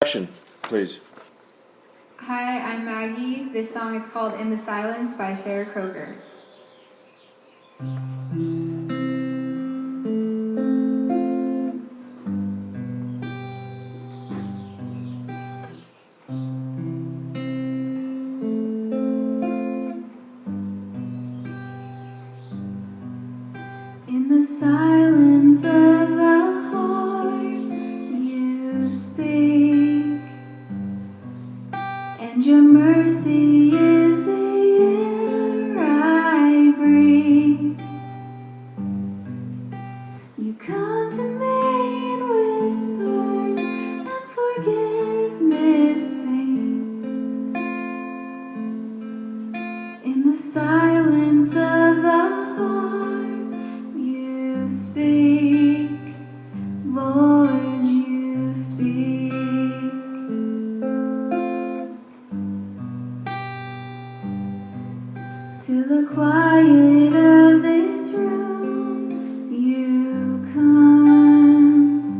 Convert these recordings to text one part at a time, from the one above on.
Action, please. Hi, I'm Maggie. This song is called In the Silence by Sarah Kroger. In the silence of the heart, you speak, and your mercy is the air I breathe. You come to me in whispers, and forgiveness sings. In the silence of the heart, you speak, Lord, you speak. To the quiet of this room, you come.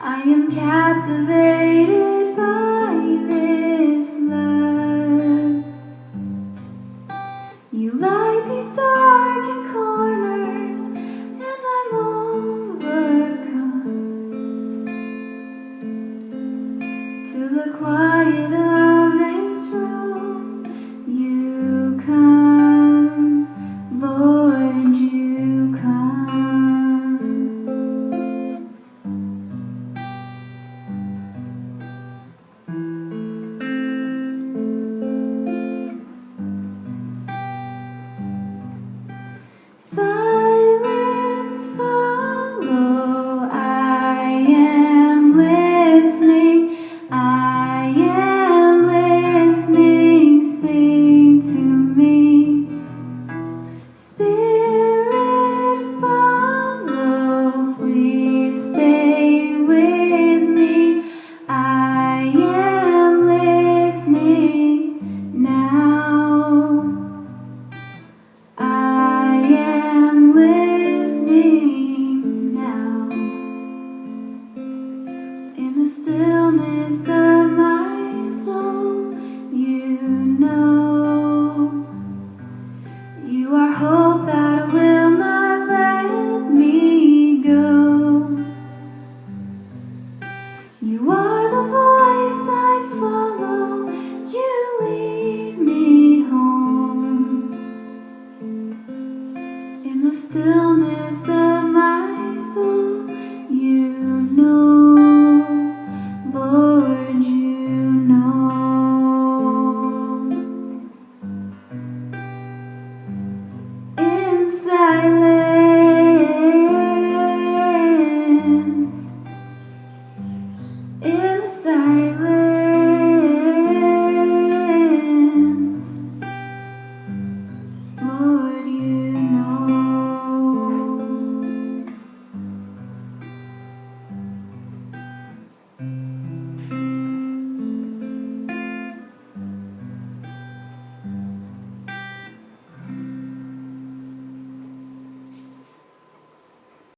I am captivated by this love. You light these darkened corners, and I'm overcome. To the quiet of this room, you come, Lord, you come. Silence follow, I am listening, I am listening, sing to me. Spirit follow, please stay with me, I am listening now. I am listening now. In the stillness of